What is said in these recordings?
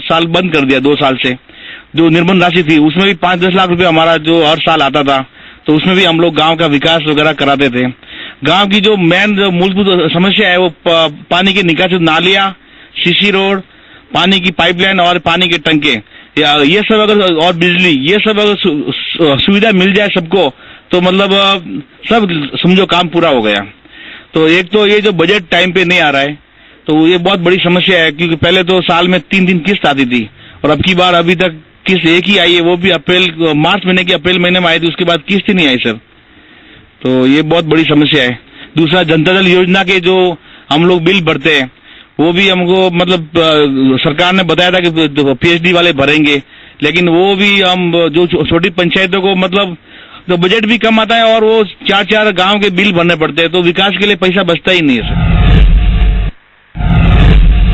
साल बंद कर दिया 2 साल से। जो निर्बंध राशि थी उसमें भी 5-10 लाख रुपए हमारा जो हर साल आता था, तो उसमें भी हम लोग गांव का विकास वगैरह कराते थे। गांव की जो मेन जो मूलभूत समस्या है वो पानी की निकासी नालियां, सीसी रोड, पानी की पाइपलाइन और पानी के टंके, ये सब अगर और बिजली, ये सब अगर सुविधा मिल जाए सबको तो मतलब सब समझो काम पूरा हो गया। तो एक तो ये जो बजट टाइम पे नहीं आ रहा है तो ये बहुत बड़ी समस्या है, क्योंकि पहले तो साल में 3 किस्त आती थी और अब की बार अभी तक किस्त एक ही आई है, वो भी मार्च महीने की अप्रैल महीने में आई थी, उसके बाद किस्त ही नहीं आई सर। तो ये बहुत बड़ी समस्या है। दूसरा, जनता दल योजना के जो हम लोग बिल भरते हैं वो भी हमको मतलब सरकार ने बताया था कि पीएचडी वाले भरेंगे, लेकिन वो भी हम जो छोटी पंचायतों को मतलब तो बजट भी कम आता है और वो 4-4 गांव के बिल भरने पड़ते हैं, तो विकास के लिए पैसा बचता ही नहीं है सर।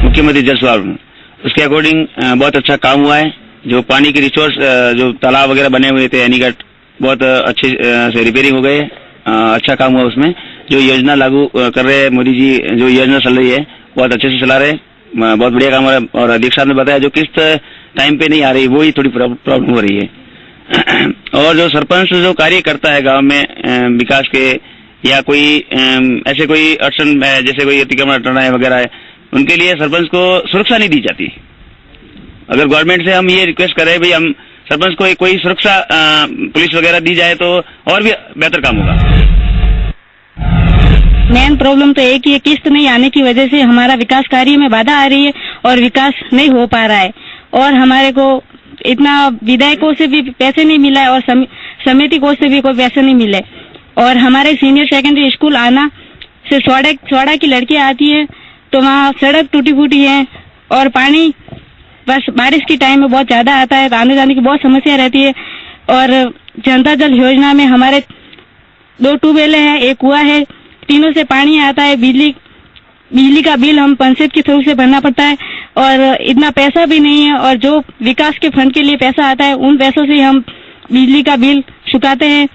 मुख्यमंत्री जल स्रोत उसके अकॉर्डिंग बहुत अच्छा काम हुआ है। जो पानी के रिसोर्स जो तालाब वगैरह बने हुए थे एनीकट, बहुत अच्छे से रिपेयरिंग हो गए। अच्छा काम हुआ उसमें। जो योजना लागू कर रहे हैं मोदी जी, जो योजना चल रही है बहुत अच्छे से चला रहे, बहुत बढ़िया काम हो रहा है। और अध्यक्ष साहब ने बताया जो किस्त टाइम पे नहीं आ रही, वो ही थोड़ी प्रॉब्लम हो रही है। और जो सरपंच जो कार्य करता है गांव में विकास के, या कोई ऐसे कोई अड़चन जैसे कोई अतिक्रमण हटाना है वगैरह है, उनके लिए सरपंच को सुरक्षा नहीं दी जाती। अगर गवर्नमेंट से हम ये रिक्वेस्ट करें भाई हम सरपंच को कोई सुरक्षा पुलिस वगैरह दी जाए तो और भी बेहतर काम होगा। मेन प्रॉब्लम तो एक ही है, किस्त नहीं आने की वजह से हमारा विकास कार्य में बाधा आ रही है और विकास नहीं हो पा रहा है। और हमारे को इतना विधायकों से भी पैसे नहीं मिला है और समिति को से भी कोई पैसे नहीं मिले। और हमारे सीनियर सेकेंडरी स्कूल आना से सोड़ा की लड़कियां आती है तो वहाँ सड़क टूटी फूटी है और पानी बस बारिश की टाइम में बहुत ज्यादा आता है, तो आने जाने की बहुत समस्या रहती है। और जनता जल योजना में हमारे 2 ट्यूबवेल हैं, एक कुआं है, तीनों से पानी आता है। बिजली का बिल हम पंचायत के थ्रू से भरना पड़ता है और इतना पैसा भी नहीं है। और जो विकास के फंड के लिए पैसा आता है उन पैसों से हम बिजली का बिल चुकाते हैं।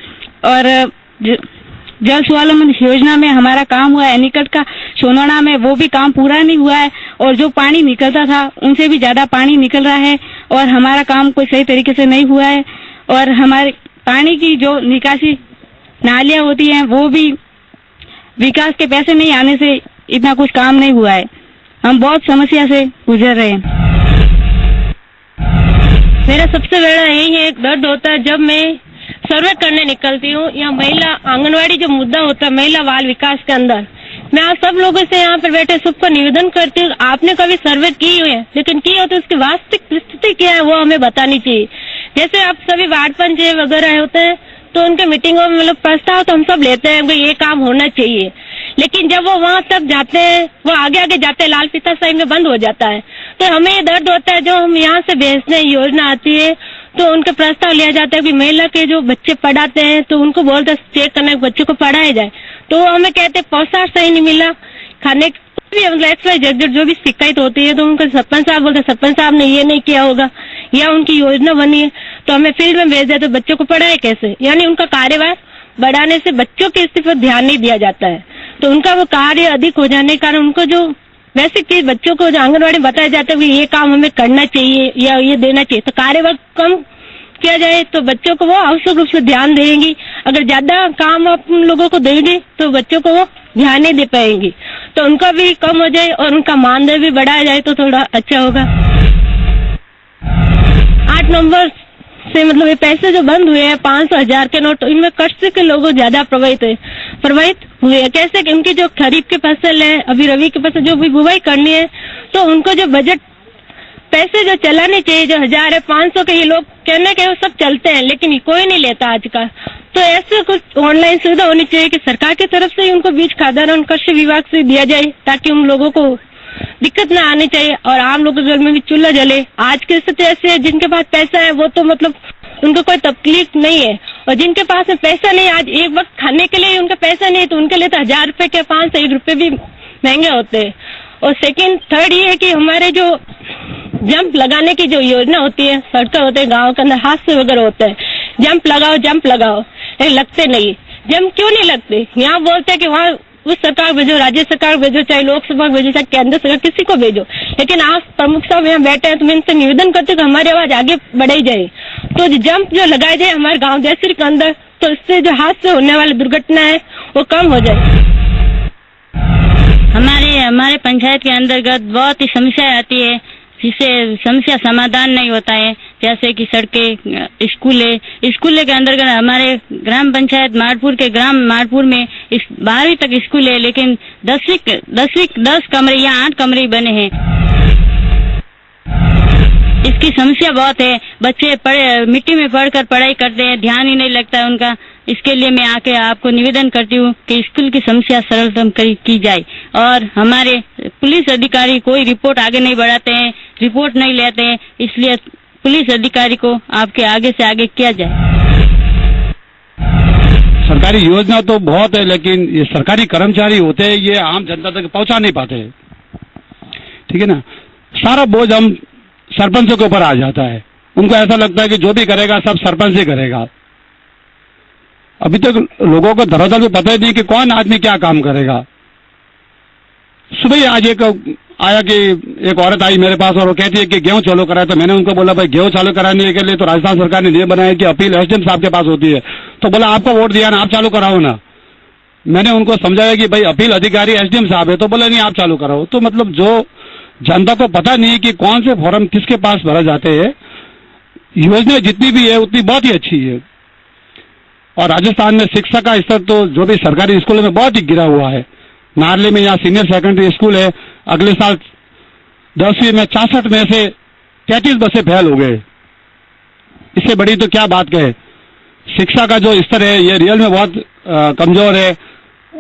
और जल स्वावलंबन योजना में हमारा काम हुआ है एनीकट का सोनाड़ा में, वो भी काम पूरा नहीं हुआ है और जो पानी निकलता था उनसे भी ज्यादा पानी निकल रहा है और हमारा काम कोई सही तरीके से नहीं हुआ है। और हमारे पानी की जो निकासी नालियां होती हैं वो भी विकास के पैसे नहीं आने से इतना कुछ काम नहीं हुआ है। हम बहुत समस्या से गुजर रहे हैं। मेरा सबसे बड़ा यही है, दर्द होता है जब मैं सर्वे करने निकलती हूँ या महिला आंगनवाड़ी जो मुद्दा होता है महिला बाल विकास के अंदर, मैं आप सब लोगों से यहाँ पर बैठे सबको निवेदन करती हूँ, आपने कभी सर्वे की हुई है, लेकिन की हो तो उसकी वास्तविक परिस्थिति क्या है वो हमें बतानी चाहिए। जैसे आप सभी वार्ड पंच वगैरह होते हैं तो उनके मीटिंगों में मतलब प्रस्ताव तो हम सब लेते हैं कि ये काम होना चाहिए, लेकिन जब वो वहाँ तक जाते हैं, वो आगे जाते हैं, लाल फीता साइड में बंद हो जाता है। तो हमें ये दर्द होता है, जो हम यहाँ से भेजने योजना आती है तो उनके प्रस्ताव लिया जाता है कि महिला के जो बच्चे पढ़ाते हैं तो उनको बोलते चेक करना बच्चों को पढ़ाया जाए, तो हमें कहते पौष्टिक सही नहीं मिला, खाने मतलब जो भी शिकायत होती है तो उनको सरपंच साहब बोलते सरपंच साहब ने ये नहीं किया होगा या उनकी योजना बनी है तो हमें फील्ड में भेज दिया, तो बच्चों को पढ़ाए कैसे। यानी उनका कार्यभार बढ़ाने से बच्चों की स्थिति पर ध्यान नहीं दिया जाता है, तो उनका वो कार्य अधिक हो जाने के कारण उनको जो वैसे चीज बच्चों को जो आंगनबाड़ी बताया जाता है कि ये काम हमें करना चाहिए या ये देना चाहिए, तो कार्यभार कम किया जाए तो बच्चों को वो आवश्यक रूप से ध्यान देंगी। अगर ज्यादा काम आप उन लोगों को देंगे तो बच्चों को वो ध्यान नहीं दे पाएंगी, तो उनका भी कम हो जाए और उनका मानदेय भी बढ़ाया जाए तो थोड़ा अच्छा होगा। 8 नवंबर से मतलब ये पैसे जो बंद हुए हैं 500,000 के नोट, इनमें कष्ट के लोग ज्यादा प्रभावित हुए हैं। कैसे कि उनकी जो खरीफ की फसल है, अभी रबी की फसल जो भी बुवाई करनी है, तो उनको जो बजट पैसे जो चलाने चाहिए, जो 1000 है 500 के, ये लोग कहने के वो सब चलते हैं लेकिन कोई नहीं लेता आज का। तो ऐसे कुछ ऑनलाइन सुविधा होनी चाहिए कि सरकार की तरफ से ही उनको बीज खाद्यान्न कृषि विभाग से दिया जाए, ताकि उन लोगों को दिक्कत ना आनी चाहिए और आम लोगों के घर में भी चूल्हा जले। आज की स्थिति ऐसी है, जिनके पास पैसा है वो तो मतलब उनको कोई तकलीफ नहीं है, और जिनके पास में पैसा नहीं, आज एक वक्त खाने के लिए उनका पैसा नहीं है तो उनके लिए तो 1000 रुपए के 500 रुपए भी महंगे होते हैं। और थर्ड ये है कि हमारे जो जंप लगाने की जो योजना होती है, सड़कें होते हैं गाँव के अंदर हादसे वगैरह होते हैं, जंप लगाओ, लेकिन लगते नहीं। जंप क्यों नहीं लगते? यहाँ बोलते हैं कि वहाँ उस सरकार भेजो, राज्य सरकार भेजो, चाहे लोकसभा भेजो, चाहे केंद्र सरकार, किसी को भेजो, लेकिन आप प्रमुख साहब यहाँ बैठे हैं तो मैं इनसे निवेदन करती हूँ कि हमारी आवाज आगे बढ़ाई जाए, तो जंप जो लगाए जाए हमारे गाँव जयसिर के अंदर, तो इससे जो हादसे होने वाली दुर्घटना है वो कम हो जाए। हमारे पंचायत के अंतर्गत बहुत ही समस्या आती है, जिससे समस्या समाधान नहीं होता है, जैसे कि सड़कें, स्कूल के अंतर्गत हमारे ग्राम पंचायत मारपुर के ग्राम मारपुर में 12वीं तक स्कूल है, लेकिन 10 कमरे या 8 कमरे बने हैं। इसकी समस्या बहुत है, बच्चे मिट्टी में पढ़कर पढ़ाई करते हैं, ध्यान ही नहीं लगता है उनका। इसके लिए मैं आके आपको निवेदन करती हूँ कि स्कूल की समस्या सरलतम की जाए, और हमारे पुलिस अधिकारी कोई रिपोर्ट आगे नहीं बढ़ाते हैं, रिपोर्ट नहीं लेते हैं, इसलिए पुलिस अधिकारी को आपके आगे से आगे किया जाए। सरकारी योजना तो बहुत है, लेकिन ये सरकारी कर्मचारी होते हैं, ये आम जनता तक पहुंचा नहीं पाते, ठीक है ना। सारा बोझ हम सरपंचों के ऊपर आ जाता है, उनको ऐसा लगता है कि जो भी करेगा सब सरपंच ही करेगा। अभी तक लोगों को धरातल पे पता ही नहीं कि कौन आदमी क्या काम करेगा। सुबह ही आज एक आया कि एक औरत आई मेरे पास और वो कहती है कि गेहूं चालू कराए, तो मैंने उनको बोला भाई गेहूं चालू कराने के लिए तो राजस्थान सरकार ने नियम बनाया कि अपील एसडीएम साहब के पास होती है, तो बोला आपको वोट दिया ना, आप चालू कराओ ना। मैंने उनको समझाया कि भाई अपील अधिकारी एसडीएम साहब है, तो बोला नहीं आप चालू कराओ। तो मतलब जो जनता को पता नहीं कि कौन से फॉर्म किसके पास भरा जाते हैं। योजना जितनी भी है उतनी बहुत ही अच्छी है, और राजस्थान में शिक्षा का स्तर तो जो भी सरकारी स्कूलों में बहुत ही गिरा हुआ है। नारली में यहाँ सीनियर सेकेंडरी स्कूल है, अगले साल 10वीं में 64 में से 33 बसें फेल हो गए। इससे बड़ी तो क्या बात कहे। शिक्षा का जो स्तर है ये रियल में बहुत कमजोर है,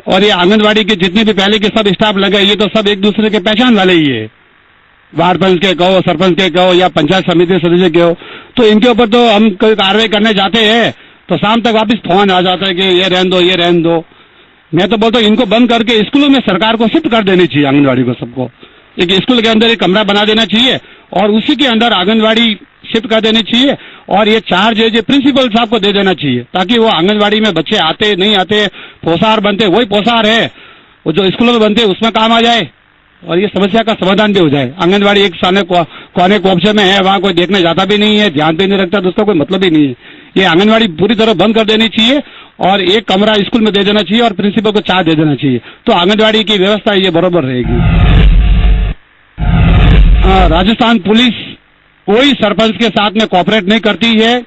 और ये आंगनबाड़ी के जितने भी पहले के सब स्टाफ लगे ये तो सब एक दूसरे के पहचान वाले ही है, वार्ड पंच के कहो, सरपंच के कहो या पंचायत समिति सदस्य के हो। तो इनके ऊपर तो हम कोई कार्रवाई करने जाते हैं तो शाम तक वापस फोन आ जाता है कि ये रहने दो, ये रहने दो। मैं तो बोलता हूँ इनको बंद करके स्कूलों में सरकार को शिफ्ट कर देनी चाहिए, आंगनबाड़ी को सबको एक स्कूल के अंदर एक कमरा बना देना चाहिए और उसी के अंदर आंगनबाड़ी शिफ्ट कर देनी चाहिए, और ये चार्ज है प्रिंसिपल साहब को दे देना चाहिए, ताकि वो आंगनबाड़ी में बच्चे आते नहीं आते, पोसार बनते वही पोसार है वो जो स्कूलों में बनते उसमें काम आ जाए, और ये समस्या का समाधान भी हो जाए। आंगनबाड़ी एक सामने कोने कोपचे में है, वहां कोई देखने जाता भी नहीं है, ध्यान भी नहीं रखता, तो उसका कोई मतलब ही नहीं है। ये आंगनबाड़ी पूरी तरह बंद कर देनी चाहिए और एक कमरा स्कूल में दे देना चाहिए और प्रिंसिपल को चार्ज दे देना चाहिए, तो आंगनबाड़ी की व्यवस्था ये बराबर रहेगी। राजस्थान पुलिस कोई सरपंच के साथ में कोऑपरेट नहीं करती है।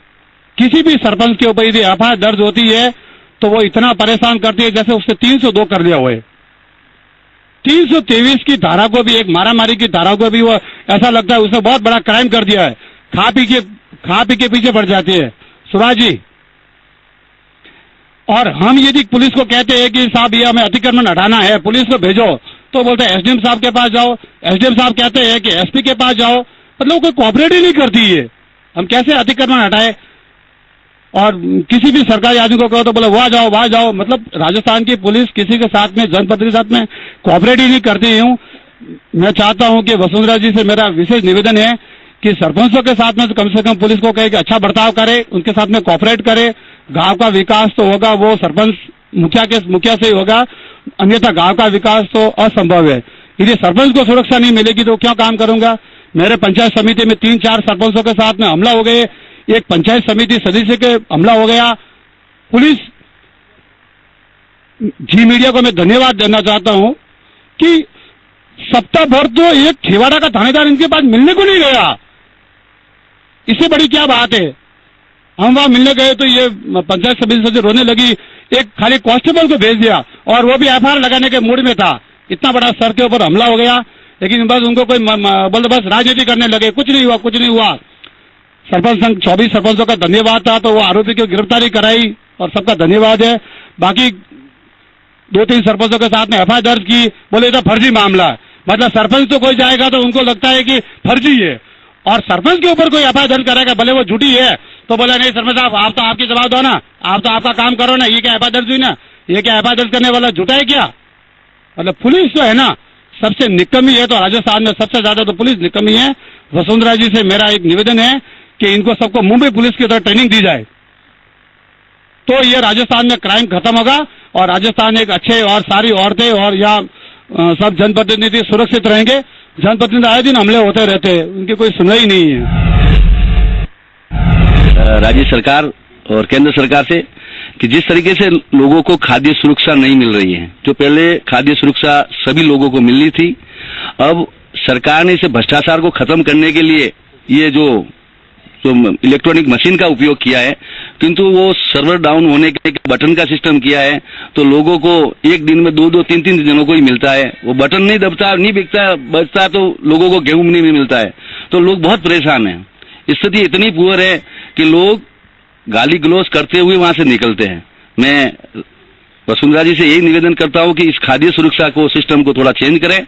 किसी भी सरपंच के ऊपर यदि एफआईआर दर्ज होती है तो वो इतना परेशान करती है जैसे उससे 302 कर लिया हुआ है। 323 की धारा को भी, एक मारामारी की धारा को भी वो ऐसा लगता है उसने बहुत बड़ा क्राइम कर दिया है, खा पी के पीछे पड़ जाती है सुभाष जी। और हम यदि पुलिस को कहते हैं कि साहब ये हमें अतिक्रमण हटाना है, पुलिस को भेजो, तो बोलते हैं एसडीएम साहब के पास जाओ, एसडीएम साहब कहते हैं कि एसपी के पास जाओ, मतलब कोई कोऑपरेट ही नहीं करती है। हम कैसे अतिक्रमण हटाए? और किसी भी सरकारी आदमी को कहो तो बोले वहां जाओ, मतलब राजस्थान की पुलिस किसी के साथ में, जनप्रतिनिधि के साथ में कोऑपरेट ही नहीं करती हूँ। मैं चाहता हूँ कि वसुंधरा जी से मेरा विशेष निवेदन है कि सरपंचों के साथ में तो कम से कम पुलिस को कहे कि अच्छा बर्ताव करे, उनके साथ में कोऑपरेट करे। गांव का विकास तो होगा वो सरपंच मुखिया से ही होगा, अन्यथा गांव का विकास तो असंभव है। यदि सरपंच को सुरक्षा नहीं मिलेगी तो क्यों काम करूंगा? मेरे पंचायत समिति में 3-4 सरपंचों के साथ में हमला हो गए, एक पंचायत समिति सदस्य के हमला हो गया। पुलिस जी मीडिया को मैं धन्यवाद देना चाहता हूं कि सप्ताह भर तो एक छिवाड़ा का थानेदार इनके पास मिलने को नहीं गया। इससे बड़ी क्या बात है? हम वहां मिलने गए तो ये पंचायत समिति सदस्य रोने लगी, एक खाली कांस्टेबल को भेज दिया और वो भी एफआईआर लगाने के मूड में था। इतना बड़ा सर के ऊपर हमला हो गया, लेकिन बस उनको कोई बोल बस राजनीति करने लगे। कुछ नहीं हुआ। सरपंच संघ 24 सरपंचों का धन्यवाद था तो वो आरोपी की गिरफ्तारी कराई और सबका धन्यवाद है। बाकी 2-3 सरपंचों के साथ में एफआईआर दर्ज की, बोले तो फर्जी मामला है। मतलब सरपंच तो कोई जाएगा तो उनको लगता है कि फर्जी है, और सरपंच के ऊपर कोई एफआईआर दर्ज करेगा भले वो झूठी है तो बोला नहीं सरपंच साहब आप तो आपकी जवाब दो ना, आप तो आपका काम करो ना, ये क्या एफआईआर दर्ज हुई ना, ये क्या एफआईआर दर्ज करने वाला झूठा है क्या? मतलब पुलिस जो है ना सबसे निकम्मी है, तो राजस्थान में सबसे ज्यादा तो पुलिस निकम्मी है। वसुंधरा जी से मेरा एक निवेदन है कि इनको सबको मुंबई पुलिस की तरह ट्रेनिंग दी जाए, तो ये राजस्थान में क्राइम खत्म होगा और राजस्थान एक अच्छे और सारी औरतें और यहाँ सब जनप्रतिनिधि सुरक्षित रहेंगे। जनप्रतिनिधि आए दिन हमले होते रहते हैं, उनकी कोई सुनवाई नहीं है। राज्य सरकार और केंद्र सरकार से कि जिस तरीके से लोगों को खाद्य सुरक्षा नहीं मिल रही है, जो पहले खाद्य सुरक्षा सभी लोगों को मिलनी थी, अब सरकार ने इसे भ्रष्टाचार को खत्म करने के लिए ये जो इलेक्ट्रॉनिक मशीन का उपयोग किया है, किंतु वो सर्वर डाउन होने के बटन का सिस्टम किया है, तो लोगों को एक दिन में 2-2, 3-3 दिनों को ही मिलता है। वो बटन नहीं दबता, नहीं बिकता, बचता तो लोगों को गेहूं नहीं मिलता है, तो लोग बहुत परेशान हैं। स्थिति इतनी पुअर है कि लोग गाली गलौज करते हुए वहां से निकलते हैं। मैं वसुंधरा जी से यही निवेदन करता हूं कि इस खाद्य सुरक्षा को सिस्टम को थोड़ा चेंज करें।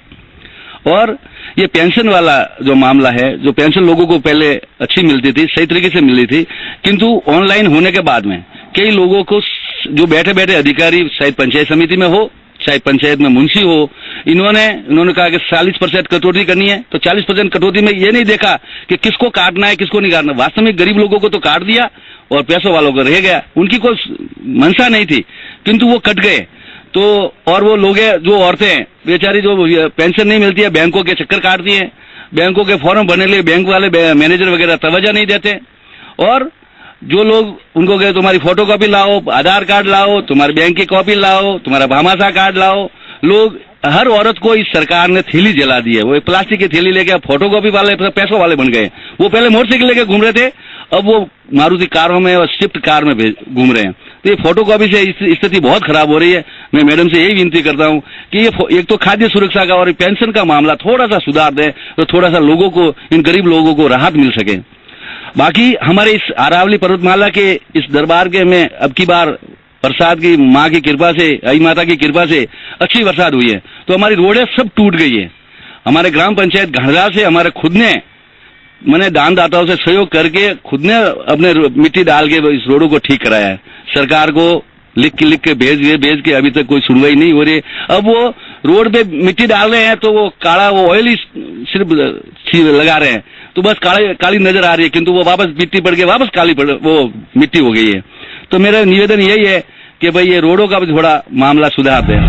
और ये पेंशन वाला जो मामला है, जो पेंशन लोगों को पहले अच्छी मिलती थी, सही तरीके से मिलती थी, किंतु ऑनलाइन होने के बाद में कई लोगों को जो बैठे बैठे अधिकारी, चाहे पंचायत समिति में हो चाहे पंचायत में मुंशी हो, इन्होंने कहा कि 40% कटौती करनी है, तो 40% कटौती में ये नहीं देखा कि किसको काटना है किसको नहीं काटना। वास्तविक गरीब लोगों को तो काट दिया और पैसों वालों को रह गया, उनकी कोई मंशा नहीं थी, किंतु वो कट गए। तो और वो लोग जो औरतें बेचारी जो पेंशन नहीं मिलती है, बैंकों के चक्कर काटती हैं, बैंकों के फॉर्म भरने के लिए बैंक वाले मैनेजर वगैरह तवज्जो नहीं देते, और जो लोग उनको कहे तुम्हारी फोटो कॉपी लाओ, आधार कार्ड लाओ, तुम्हारी बैंक की कॉपी लाओ, तुम्हारा भामाशाह कार्ड लाओ, लोग हर औरत को इस सरकार ने थैली जला दी है। वो एक प्लास्टिक की थैली लेके फोटो कॉपी वाले पैसों वाले बन गए। वो पहले मोटरसाइकिल लेके घूम रहे थे, अब वो मारुति कारों में और स्विफ्ट कार में घूम रहे हैं। तो ये फोटो कॉपी से स्थिति बहुत खराब हो रही है। मैं मैडम से यही विनती करता हूँ कि ये एक तो खाद्य सुरक्षा का और पेंशन का मामला थोड़ा सा सुधार दें, तो थोड़ा सा लोगों को, इन गरीब लोगों को राहत मिल सके। बाकी हमारे इस अरावली पर्वतमाला के इस दरबार के में अब की बार बरसात की माँ की कृपा से, आई माता की कृपा से अच्छी बरसात हुई है, तो हमारी रोडें सब टूट गई है। हमारे ग्राम पंचायत घंडरा से हमारे खुद ने मैंने दानदाताओं से सहयोग करके खुद ने अपने मिट्टी डाल के इस रोडों को ठीक कराया है। सरकार को लिख के भेज के अभी तक कोई सुनवाई नहीं हो रही। अब वो रोड पे मिट्टी डाल रहे हैं तो वो काला वो ऑयल ही सिर्फ लगा रहे हैं, तो बस काली नजर आ रही है, किंतु वो वापस मिट्टी पड़ के वापस वो मिट्टी हो गई है। तो मेरा निवेदन यही है कि भाई ये रोडों का भी थोड़ा मामला सुधार दें।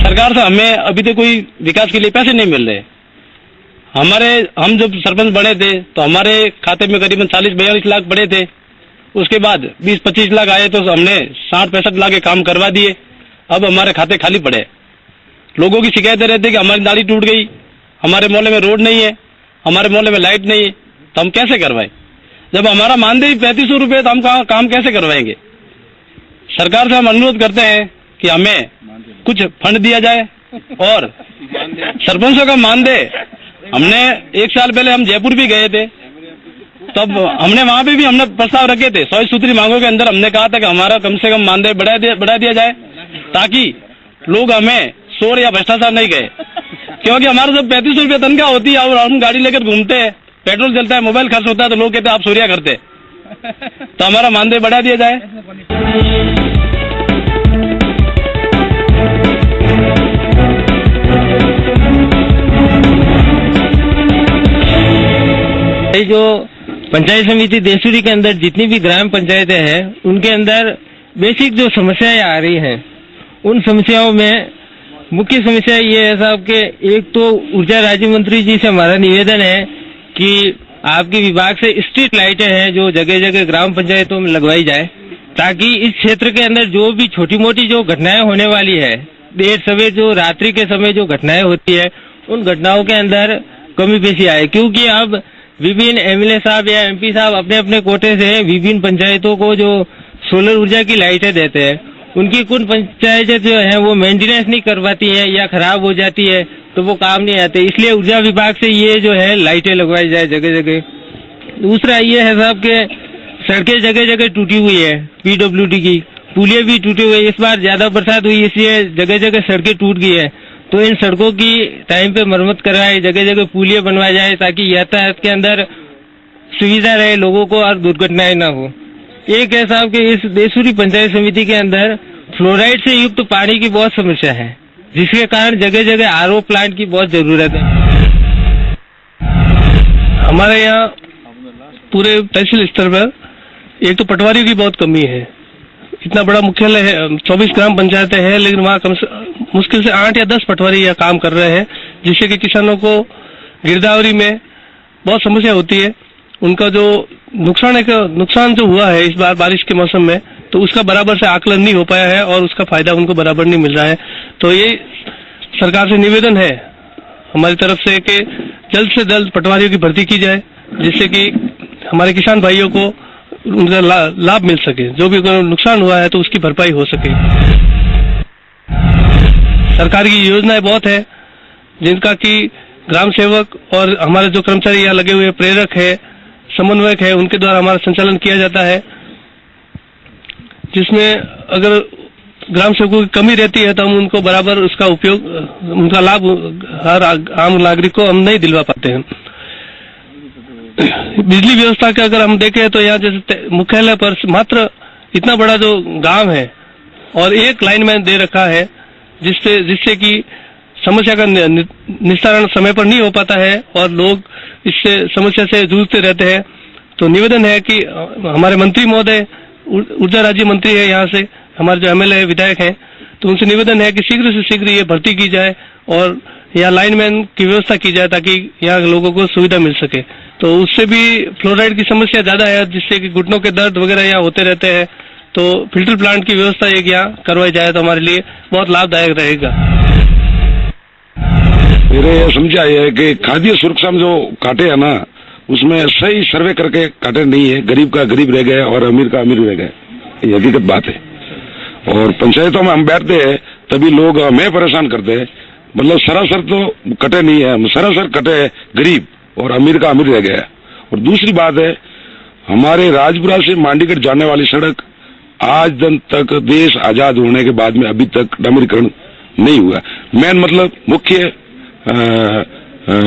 सरकार से हमें अभी तक कोई विकास के लिए पैसे नहीं मिल रहे। हम जब सरपंच बने थे तो हमारे खाते में करीबन 40-42 लाख पड़े थे। उसके बाद 20-25 लाख आए तो हमने 60-65 लाख के काम करवा दिए। अब हमारे खाते खाली पड़े। लोगों की शिकायतें रहती है कि हमारी नाली टूट गई, हमारे मोहल्ले में रोड नहीं है, हमारे मोहल्ले में लाइट नहीं है, तो हम कैसे करवाएं? जब हमारा मानदेय 3500 रुपये, तो हम काम कैसे करवाएंगे? सरकार से हम अनुरोध करते हैं कि हमें कुछ फंड दिया जाए। और सरपंचों का मानदेय, हमने 1 साल पहले हम जयपुर भी गए थे, तब हमने वहां पे भी हमने प्रस्ताव रखे थे। 100 सूत्री मांगों के अंदर हमने कहा था कि हमारा कम से कम मानदेय बढ़ा दिया जाए, ताकि लोग हमें शोर या भ्रष्टाचार नहीं गए। क्योंकि हमारे जब 3500 रुपये तनख्वाह होती है और हम गाड़ी लेकर घूमते हैं, पेट्रोल चलता है, मोबाइल खर्च होता है, तो लोग कहते हैं आप चोरियां करते। तो हमारा मानदेय बढ़ा दिया जाए। जो पंचायत समिति देसूरी के अंदर जितनी भी ग्राम पंचायतें हैं, उनके अंदर बेसिक जो समस्याएं आ रही हैं, उन समस्याओं में मुख्य समस्या ये है साहब कि एक तो ऊर्जा राज्य मंत्री जी से हमारा निवेदन है कि आपके विभाग से स्ट्रीट लाइटें हैं जो जगह जगह ग्राम पंचायतों में लगवाई जाए, ताकि इस क्षेत्र के अंदर जो भी छोटी मोटी जो घटनाएं होने वाली है, देर सवेर जो रात्रि के समय जो घटनाएं होती है, उन घटनाओं के अंदर कमी पेशी आए। क्योंकि अब विभिन्न एमएलए साहब या एमपी साहब अपने अपने कोटे से विभिन्न पंचायतों को जो सोलर ऊर्जा की लाइटें देते हैं, उनकी कुछ पंचायतें जो है वो मेंटेनेंस नहीं करवाती है या खराब हो जाती है, तो वो काम नहीं आते। इसलिए ऊर्जा विभाग से ये जो है लाइटें लगवाई जाए जगह जगह। दूसरा ये है साहब के सड़कें जगह जगह टूटी हुई है, पीडब्ल्यूडी की पुलिया भी टूटी हुई है। इस बार ज्यादा बरसात हुई इसलिए जगह जगह सड़कें टूट गई है, तो इन सड़कों की टाइम पे मरम्मत करवाए, जगह जगह पुलिया बनवाया जाए, ताकि यातायात के अंदर सुविधा रहे लोगों को और दुर्घटनाएं ना हो। एक है साहब कि इस देसूरी पंचायत समिति के अंदर फ्लोराइड से युक्त पानी की बहुत समस्या है, जिसके कारण जगह जगह आरओ प्लांट की बहुत जरूरत है। हमारे यहाँ पूरे तहसील स्तर पर एक तो पटवारियों की बहुत कमी है, इतना बड़ा मुख्यालय है, 24 ग्राम पंचायतें हैं, लेकिन वहाँ कम से मुश्किल से 8 या 10 पटवारी यह काम कर रहे हैं, जिससे कि किसानों को गिरदावरी में बहुत समस्या होती है। उनका जो नुकसान जो हुआ है इस बार बारिश के मौसम में, तो उसका बराबर से आकलन नहीं हो पाया है और उसका फायदा उनको बराबर नहीं मिल रहा है। तो ये सरकार से निवेदन है हमारी तरफ से कि जल्द से जल्द पटवारियों की भर्ती की जाए, जिससे कि हमारे किसान भाइयों को उनका लाभ मिल सके, जो भी नुकसान हुआ है तो उसकी भरपाई हो सके। सरकार की योजनाएं बहुत है, जिनका कि ग्राम सेवक और हमारे जो कर्मचारी यहाँ लगे हुए प्रेरक है, समन्वयक है, उनके द्वारा हमारा संचालन किया जाता है, जिसमें अगर ग्राम सेवकों की कमी रहती है तो हम उनको बराबर उसका उपयोग, उनका लाभ हर आम नागरिक को हम नहीं दिलवा पाते हैं। बिजली व्यवस्था के अगर हम देखें तो यहाँ जैसे मुख्यालय पर मात्र इतना बड़ा जो गांव है और एक लाइनमैन दे रखा है, जिससे कि समस्या का निस्तारण समय पर नहीं हो पाता है और लोग इससे समस्या से जूझते रहते हैं। तो निवेदन है कि हमारे मंत्री महोदय, ऊर्जा राज्य मंत्री है यहाँ से, हमारे जो एमएलए विधायक हैं, तो उनसे निवेदन है कि शीघ्र से शीघ्र ये भर्ती की जाए और यहाँ लाइनमैन की व्यवस्था की जाए ताकि यहाँ लोगों को सुविधा मिल सके। तो उससे भी फ्लोराइड की समस्या ज्यादा है, जिससे कि घुटनों के दर्द वगैरह यहाँ होते रहते हैं। तो फिल्टर प्लांट की व्यवस्था एक यहाँ करवाई जाए तो हमारे लिए बहुत लाभदायक रहेगा। मेरे ये समझा है कि खाद्य सुरक्षा में जो काटे है ना, उसमें सही सर्वे करके काटे नहीं है, गरीब का गरीब रह गए और अमीर का अमीर रह गए, ये हकीकत बात है। और पंचायतों में हम बैठते हैं तभी लोग हमें परेशान करते हैं, मतलब सरासर तो कटे नहीं है, सरासर कटे गरीब और अमीर का अमीर रह गया। और दूसरी बात है, हमारे राजपुरा से मांडीगढ़ जाने वाली सड़क आज दिन तक, देश आजाद होने के बाद में अभी तक डामरीकरण नहीं हुआ। मेन मतलब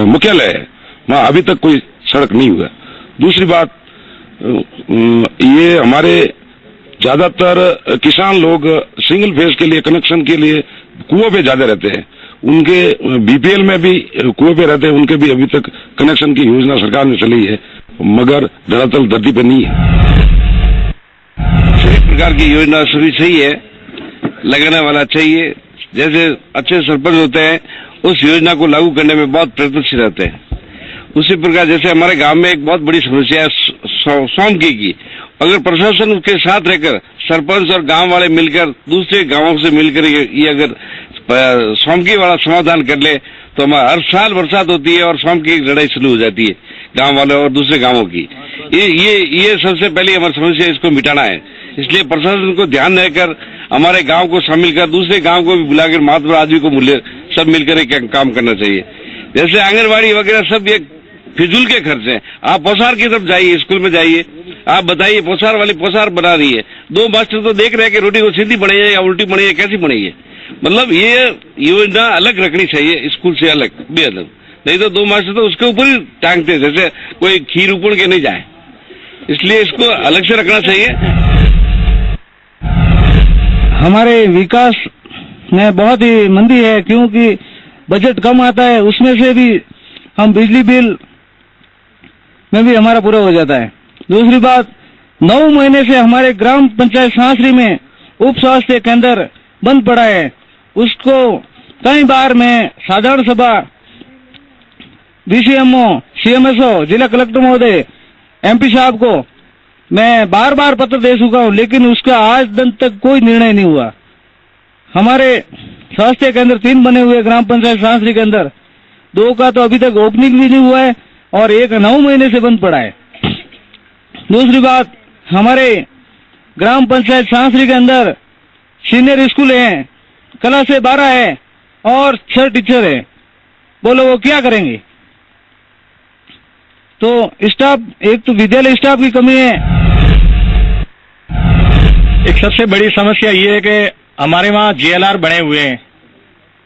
मुख्यालय है, वहाँ अभी तक कोई सड़क नहीं हुआ। दूसरी बात, ये हमारे ज्यादातर किसान लोग सिंगल फेज के लिए, कनेक्शन के लिए कुओं पे ज्यादा रहते हैं, उनके बीपीएल में भी कुएं पे रहते हैं, उनके भी अभी तक कनेक्शन की योजना सरकार ने चली है, मगर धरातल धरती पे नहीं है। सभी प्रकार की योजना सभी सही है, लगाने वाला चाहिए। जैसे अच्छे सरपंच होते हैं, उस योजना को लागू करने में बहुत प्रयत्नशील रहते हैं। उसी प्रकार जैसे हमारे गांव में एक बहुत बड़ी समस्या है स्वामिकी की, अगर प्रशासन उसके साथ रहकर सरपंच और गांव वाले मिलकर दूसरे गांवों से मिलकर ये अगर स्वामिकी वाला समाधान कर ले तो हमारा हर साल बरसात होती है और स्वामिकी की लड़ाई शुरू हो जाती है गांव वाले और दूसरे गांवों की। ये सबसे पहले हमारी समस्या, इसको मिटाना है। इसलिए प्रशासन को ध्यान रहकर हमारे गांव को शामिल कर दूसरे गांव को भी बुलाकर महात्मा आदमी को मूल्य सब मिलकर काम करना चाहिए। जैसे आंगनबाड़ी वगैरह सब ये फिजूल के खर्च हैं। आप पोसार की तरफ जाइए, स्कूल में जाइए, आप बताइए पोसार वाली पोसार बना रही है, 2 मास्टर तो देख रहे हैं कि रोटी को सीधी बनाई है या उल्टी बनाई है, कैसी बनाई है। मतलब ये योजना अलग रखनी चाहिए, स्कूल से अलग, बेअदब। नहीं तो 2 मास्टर तो उसके ऊपर ही टांगते, जैसे कोई खीर ऊपर के नहीं जाए, इसलिए इसको अलग से रखना चाहिए। हमारे विकास में बहुत ही मंदी है, क्योंकि बजट कम आता है, उसमें से भी हम बिजली बिल में भी हमारा पूरा हो जाता है। दूसरी बात, 9 महीने से हमारे ग्राम पंचायत सांसरी में उप स्वास्थ्य केंद्र बंद पड़ा है। उसको कई बार मैं साधारण सभा, बीसीएमओ, सीएमएसओ, जिला कलेक्टर महोदय, एमपी साहब को मैं बार बार पत्र दे चुका हूं, लेकिन उसका आज दिन तक कोई निर्णय नहीं हुआ। हमारे स्वास्थ्य केंद्र 3 बने हुए ग्राम पंचायत सांसरी के अंदर, 2 का तो अभी तक ओपनिंग भी नहीं हुआ है और एक 9 महीने से बंद पड़ा है। दूसरी बात, हमारे ग्राम पंचायत सांसरी के अंदर सीनियर स्कूल है, कला से 12 है और 6 टीचर है। बोलो वो क्या करेंगे? तो स्टाफ, एक तो विद्यालय स्टाफ की कमी है। एक सबसे बड़ी समस्या ये है कि हमारे वहाँ जीएलआर बने हुए हैं,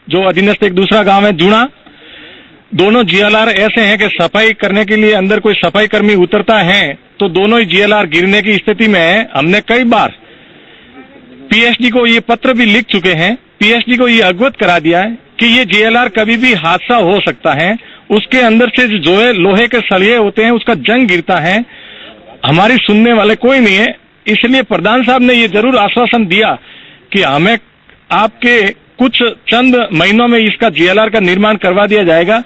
जो अधीनस्थ एक दूसरा गांव है जूना। दोनों जीएलआर ऐसे हैं कि सफाई करने के लिए अंदर कोई सफाई कर्मी उतरता है तो दोनों ही जीएलआर गिरने की स्थिति में है। हमने कई बार पीएचडी को ये पत्र भी लिख चुके हैं, पीएचडी को ये अवगत करा दिया है कि ये जीएलआर कभी भी हादसा हो सकता है। उसके अंदर से जो है लोहे के सरिये होते हैं, उसका जंग गिरता है। हमारी सुनने वाले कोई नहीं है। इसलिए प्रधान साहब ने ये जरूर आश्वासन दिया कि हमें आपके कुछ चंद महीनों में इसका GLR का निर्माण करवा दिया जाएगा।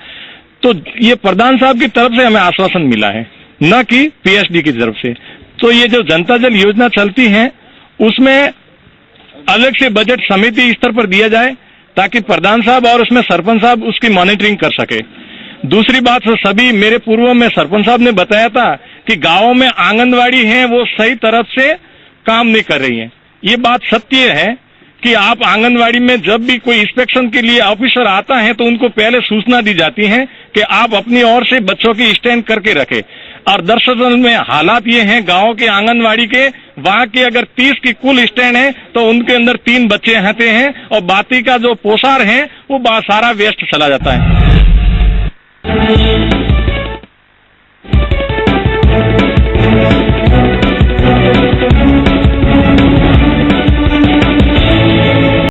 तो ये प्रधान साहब की तरफ से हमें आश्वासन मिला है, न कि PSD की तरफ से। तो ये जो जनता जल योजना चलती है उसमें अलग से बजट समिति स्तर पर दिया जाए ताकि प्रधान साहब और उसमें सरपंच साहब उसकी मॉनिटरिंग कर सके। दूसरी बात, सभी मेरे पूर्व में सरपंच साहब ने बताया था कि गांवों में आंगनवाड़ी है वो सही तरह से काम नहीं कर रही है। ये बात सत्य है कि आप आंगनवाड़ी में जब भी कोई इंस्पेक्शन के लिए ऑफिसर आता है तो उनको पहले सूचना दी जाती है कि आप अपनी ओर से बच्चों की स्टैंड करके रखें। और दरअसल में हालात ये हैं गांव के आंगनवाड़ी के, वहां के अगर 30 की कुल स्टैंड है तो उनके अंदर 3 बच्चे आते हैं और बाकी का जो पोसार है वो सारा वेस्ट चला जाता है।